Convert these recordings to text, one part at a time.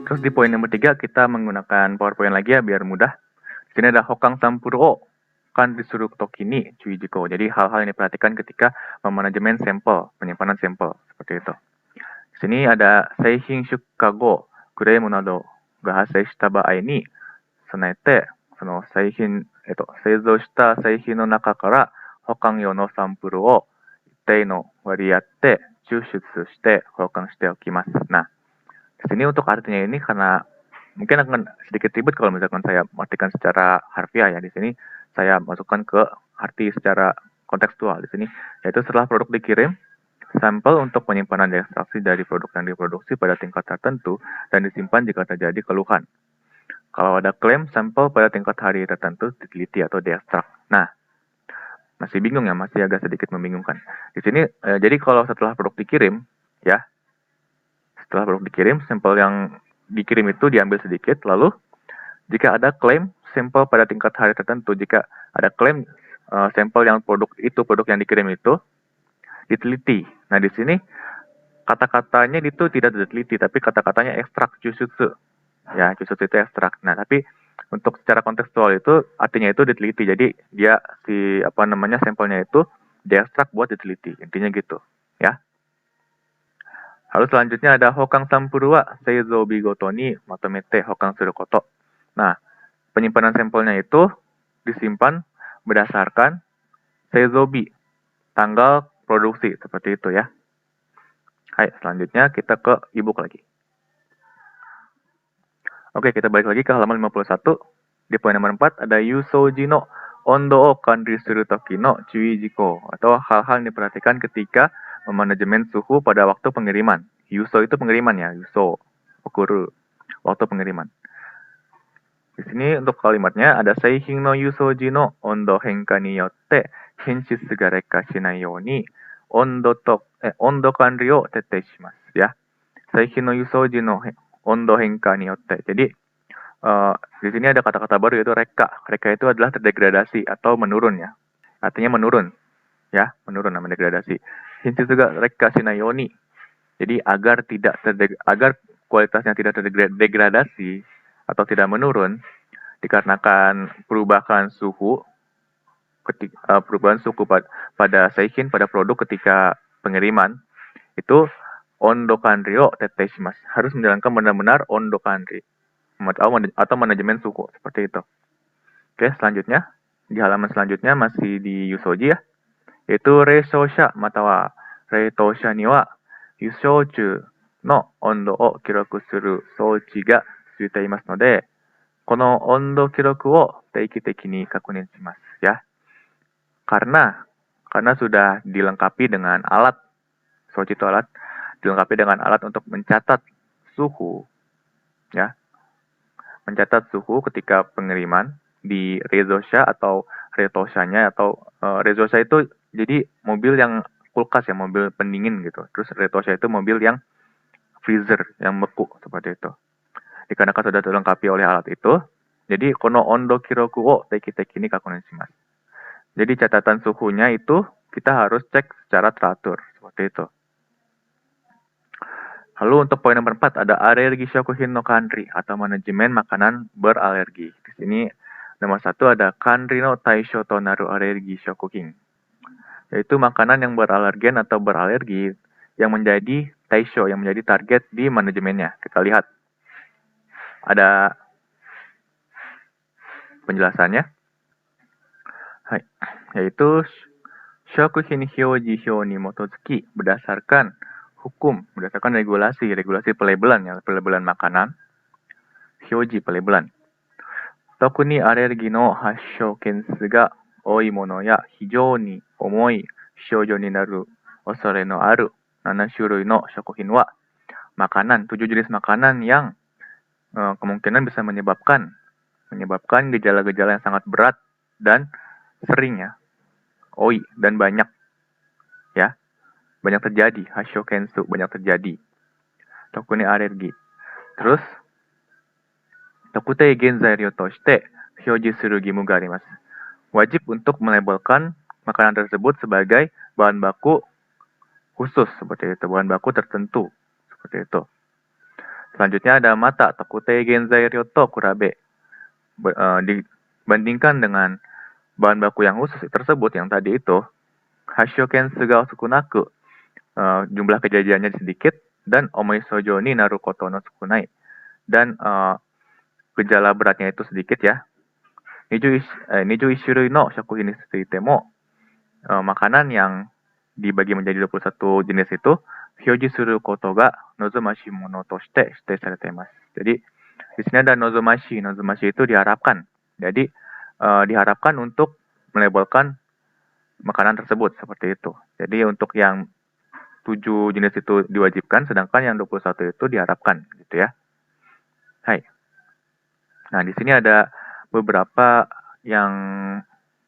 Terus di poin nomor 3 kita menggunakan PowerPoint lagi ya biar mudah. Di sini ada Hokang Sampuru o kan disuruh toki ni Chuijiko. Jadi hal-hal yang diperhatikan ketika memanajemen sampel, penyimpanan sampel seperti itu. Di sini ada Seihin Shukka go Kuremu nado ga hassei shita baai ni sonaete sono seihin 製造した製品の中から保管用のサンプルを一定の割合で抽出して保管しておきます. Nah, di sini untuk artinya ini karena mungkin akan sedikit ribet kalau misalkan saya artikan secara harfiah ya. Di sini saya masukkan ke arti secara kontekstual di sini, yaitu setelah produk dikirim, sampel untuk penyimpanan dan ekstraksi dari produk yang diproduksi pada tingkat tertentu dan disimpan jika terjadi keluhan. Kalau ada klaim, sampel pada tingkat hari tertentu diteliti atau diekstrak. Nah, masih bingung ya, masih agak sedikit membingungkan. Di sini, jadi kalau setelah produk dikirim, ya, setelah produk dikirim, sampel yang dikirim itu diambil sedikit, lalu jika ada klaim sampel pada tingkat hari tertentu, jika ada klaim sampel yang produk yang dikirim itu diteliti. Nah, di sini kata-katanya itu tidak diteliti, tapi kata-katanya ekstrak jusutsu. Ya, jusutsu itu ekstrak. Nah, tapi untuk secara kontekstual itu artinya itu diteliti. Jadi dia sampelnya itu diekstrak buat diteliti. Intinya gitu, ya. Lalu selanjutnya ada Hokang Sampuru wa Seizoubi goto ni matomete hokang suru koto. Nah, penyimpanan sampelnya itu disimpan berdasarkan Seizoubi, tanggal produksi, seperti itu ya. Hai, selanjutnya kita ke e-book lagi. Oke, kita balik lagi ke halaman 51. Di poin nomor 4 ada Yusouji no ondo o kanri suru toki no chui jiko, atau hal-hal yang diperhatikan ketika memanajemen suhu pada waktu pengiriman. Yuso itu pengiriman ya, yuso okuru, waktu pengiriman. Di sini untuk kalimatnya ada Seihin no Yusouji no ondo henka ni yotte henshitsu ga rekka shinai you ni ondo kanri o tettei shimasu ya. Seihin no Yusouji no ondo henka ni yotte. Jadi di sini ada kata-kata baru yaitu reka. Reka itu adalah terdegradasi atau menurun ya. Artinya menurun. Ya, menurun nama degradasi. Hinshitsu ga rekka shinai you ni. Jadi agar kualitasnya tidak terdegradasi atau tidak menurun dikarenakan perubahan suhu pada seihin, pada produk ketika pengiriman itu ondo kanri o tettei shimasu, harus menjalankan benar-benar ondo kanri atau manajemen suhu seperti itu. Oke, selanjutnya di halaman selanjutnya masih di Yusoji ya, yaitu reishōsha matawa reitōsha ni wa yushouchu no ondo o kiroku suru souchi ga tsuite imasu node, kono ondo kiroku o teiki-teki ni kakunin shimasu ya. Karena sudah dilengkapi dengan alat, souchi itu alat, dilengkapi dengan alat untuk mencatat suhu ya. Mencatat suhu ketika pengiriman di reizōsha atau reitōsha-nya, atau reizōsha itu jadi mobil yang kulkas ya, mobil pendingin gitu. Terus reitōsha itu mobil yang freezer, yang beku seperti itu. Dikarenakan sudah dilengkapi oleh alat itu, jadi kono ondo kiroku o teiki-teki ni kakunin shimasu. Jadi catatan suhunya itu kita harus cek secara teratur seperti itu. Lalu untuk poin nomor 4 ada alergi shokuhin no kanri atau manajemen makanan beralergi. Di sini nomor 1 ada kanri no taisho to naru alergi shokuhin, yaitu makanan yang beralergen atau beralergi yang menjadi taisho, yang menjadi target di manajemennya. Kita lihat ada penjelasannya. Hai, yaitu shokuhin hyoji hyo ni motozuki, berdasarkan hukum, berdasarkan regulasi pelabelan ya, pelabelan makanan. Hyoji, pelabelan. Toku ni alergi no hassho kensu ga oi mono ya hijou ni omoi shoujo ni naru osore no aru 7 shurui no shokuhin wa, makanan, 7 jenis makanan yang kemungkinan bisa menyebabkan gejala-gejala yang sangat berat dan sering ya. Oi, dan banyak ya. Banyak terjadi, hassho kensu, banyak terjadi. Toku ni alergi. Terus tokutei genzai ryo to shite hyoji suru gimu ga arimasu. wajib untuk melabelkan makanan tersebut sebagai bahan baku khusus seperti itu, bahan baku tertentu seperti itu. Selanjutnya ada mata tokute genzai ryoto kurabe. Dibandingkan dengan bahan baku yang khusus tersebut yang tadi itu, hashoken suga sukunaku, jumlah kejadiannya sedikit, dan omoi sojo ni naru koto no sukunai, dan gejala beratnya itu sedikit ya. 21 種類の食品についても、makanan yang dibagi menjadi 21 jenis itu, hyoji suru koto ga nozomashi mono toshite shitei sarete imasu. Jadi, di sini ada nozomashi. Nozomashi itu diharapkan. Jadi, diharapkan untuk melabelkan makanan tersebut, seperti itu. Jadi, untuk yang 7 jenis itu diwajibkan, sedangkan yang 21 itu diharapkan, gitu ya. Hai. Nah, di sini ada beberapa yang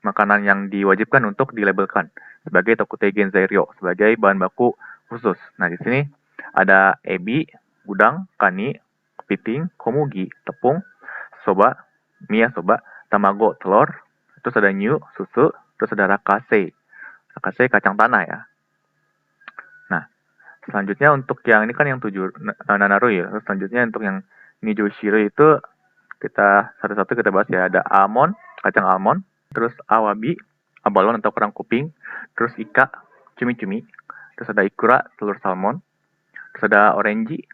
makanan yang diwajibkan untuk dilabelkan sebagai tokute genzai ryo, sebagai bahan baku khusus. Nah, di sini ada ebi, udang, kani, kepiting, komugi, tepung, soba, miya soba, tamago, telur, terus ada nyu, susu, terus ada rakase. Rakase kacang tanah ya. Nah, selanjutnya untuk yang ini kan yang 7 nanaru ya. Terus selanjutnya untuk yang nijoshiro itu kita satu-satu kita bahas ya. Ada almond, kacang almond, terus awabi, abalon atau kerang kuping, terus ika, cumi-cumi, terus ada ikura, telur salmon, terus ada orange,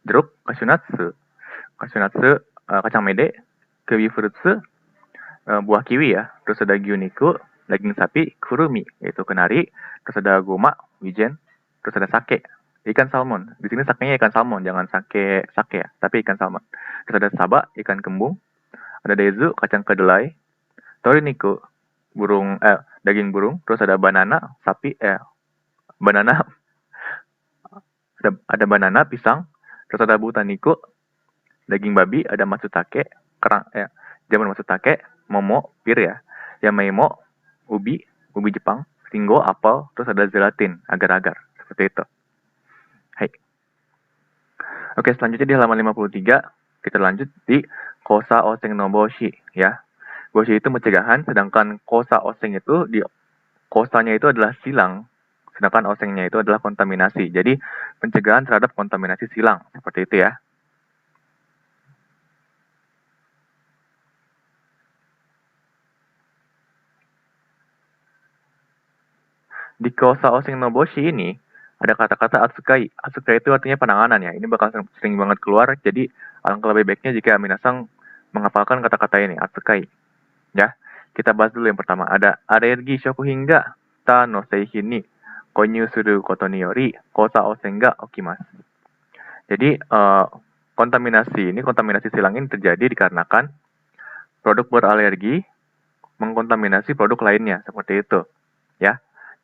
jeruk, cashew nuts, kacang mede, kiwi fruits, buah kiwi ya, terus ada gyuniku, daging sapi, kurumi, yaitu kenari, terus ada goma, wijen, terus ada sake, ikan salmon. Di sini sakenya ikan salmon, jangan sake ya, tapi ikan salmon. Terus ada saba, ikan kembung, ada dezu, kacang kedelai, toriniku, daging burung, terus ada banana, banana, ada banana, pisang, terus ada butaniku, daging babi, ada matsutake, jamur matsutake, momo, pir ya, yamaimo, ubi Jepang, ringo, apel, terus ada gelatin, agar-agar, seperti itu. Hai. Oke, selanjutnya di halaman 53, kita lanjut di kosa oseng no boshi ya. Boshi itu pencegahan, sedangkan kosa oseng itu kosanya itu adalah silang, sedangkan osengnya itu adalah kontaminasi. Jadi pencegahan terhadap kontaminasi silang, seperti itu ya. Di kosa oseng no boshi ini ada kata-kata atsukai. Atsukai itu artinya penanganan ya. Ini bakal sering banget keluar. Jadi alangkah lebih baiknya jika minasang menghafalkan kata-kata ini, atsukai. Ya, kita bahas dulu yang pertama. Ada alergi shokuhin ga ta no seihin ni konyuu suru koto ni yori kosa oseng ga okimasu. Jadi kontaminasi silang ini terjadi dikarenakan produk beralergi mengkontaminasi produk lainnya, seperti itu. Ya.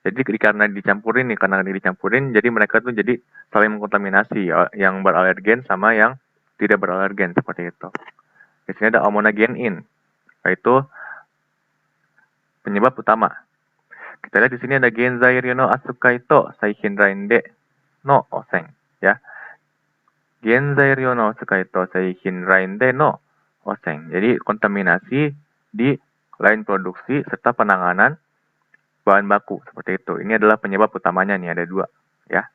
Jadi karena dicampurin, jadi mereka tuh jadi saling mengkontaminasi yang beralergen sama yang tidak beralergen, seperti itu. Di sini ada omonagenin, yaitu penyebab utama. Kita lihat di sini ada genzai ryo no atsukai to saihin rainde no oseng, ya. Genzai ryo no atsukai to saihin rainde no oseng. Jadi kontaminasi di lain produksi serta penanganan bahan baku, seperti itu. Ini adalah penyebab utamanya nih, ada 2 ya.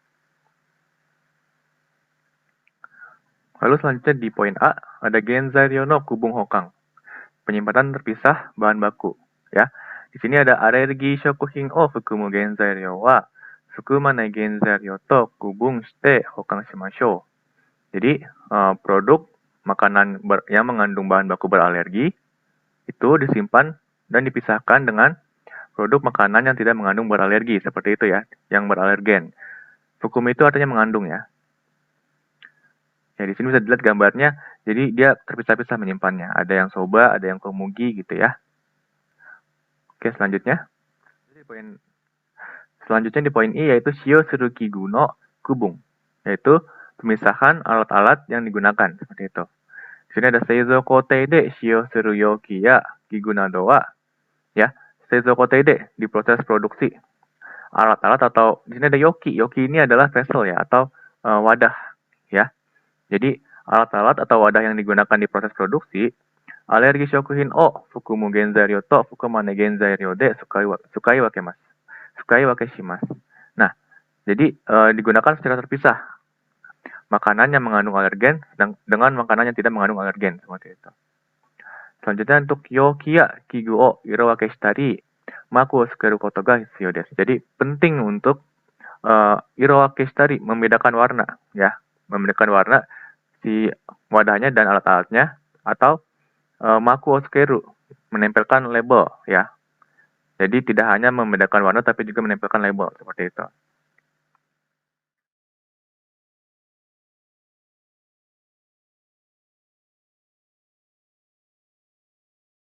Lalu selanjutnya di poin A ada genzai ryo no kubung hokang, penyimpanan terpisah bahan baku ya. Di sini ada alergi shokuhin o fukumu genzai ryo wa fukumanai genzai ryo to kubung shite hokang shimashou. Jadi produk makanan yang mengandung bahan baku beralergi itu disimpan dan dipisahkan dengan produk makanan yang tidak mengandung beralergi, seperti itu ya, yang beralergen. Fukum itu artinya mengandung ya. Ya, di sini bisa dilihat gambarnya, jadi dia terpisah-pisah menyimpannya. Ada yang soba, ada yang komugi gitu ya. Oke, selanjutnya. Selanjutnya di poin I yaitu shio suru kigu no kubung, yaitu pemisahan alat-alat yang digunakan, seperti itu. Di sini ada seizo kotei de shio suru yoki ya kigu nado wa, ya. Seizo kotei de, di proses produksi. Alat-alat atau di sini ada yoki. Yoki ini adalah vessel ya, atau wadah ya. Jadi alat-alat atau wadah yang digunakan di proses produksi Alergi shokuhin o fukumu genzairyou to fukumane genzairyou de sukai wakemasu. Sukai wake shimasu. Nah, jadi digunakan secara terpisah. Makanan yang mengandung alergen dengan makanan yang tidak mengandung alergen seperti itu. Selanjutnya untuk yoki ya kigu o irowake shitari maku o tsukeru koto ga hitsuyou desu. Jadi penting untuk irowake shitari membedakan warna ya, membedakan warna si wadahnya dan alat-alatnya, atau maku o tsukeru menempelkan label ya. Jadi tidak hanya membedakan warna tapi juga menempelkan label seperti itu.